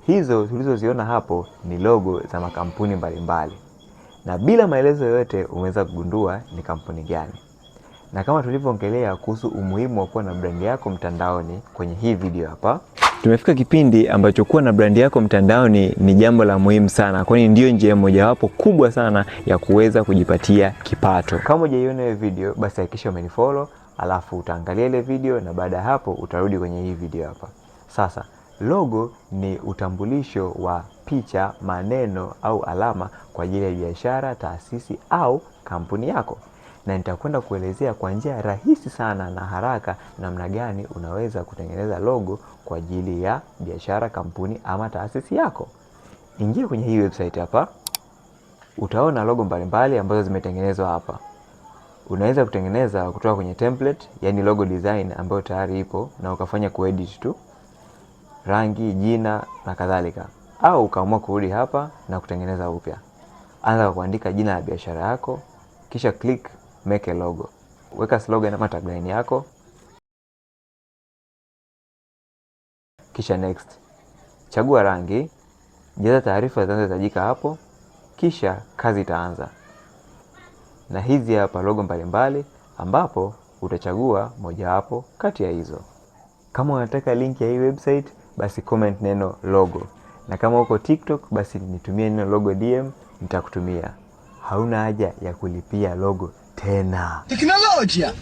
Hizo tulizoziona hapo ni logo za makampuni mbalimbali, na bila maelezo yoyote umeweza kugundua ni kampuni gani. Na kama tulivyoongelea kuhusu umuhimu wa kuwa na brand yako mtandaoni kwenye hii video hapa, tumefika kipindi ambacho kuwa na brand yako mtandaoni ni jambo la muhimu sana, kwani ndio njia mojawapo kubwa sana ya kuweza kujipatia kipato. Kama hujaiona hiyo video, basi hakikisha umenifollow, alafu utaangalia ile video na baada ya hapo utarudi kwenye hii video hapa. Sasa logo ni utambulisho wa picha, maneno au alama kwa ajili ya biashara, taasisi au kampuni yako. Na nitakwenda kuelezea kwa njia rahisi sana na haraka namna gani unaweza kutengeneza logo kwa ajili ya biashara, kampuni ama taasisi yako. Ingia kwenye hii website hapa. Utaona logo mbalimbali ambazo zimetengenezwa hapa. Unaweza kutengeneza kutoka kwenye template, yani logo design ambayo tayari ipo, na ukafanya kuedit tu rangi, jina na kadhalika. Au ukaamua kurudi hapa na kutengeneza upya. Anza kwa kuandika jina la biashara yako, kisha click make a logo. Weka slogan ama tagline yako, kisha next. Chagua rangi, jaza taarifa zinazohitajika hapo, kisha kazi itaanza. Na hizi hapa logo mbalimbali ambapo utachagua mojawapo kati ya hizo. Kama unataka link ya hii website, basi comment neno logo. Na kama uko TikTok, basi nitumie neno logo DM, nitakutumia. Hauna haja ya kulipia logo tena. Teknolojia.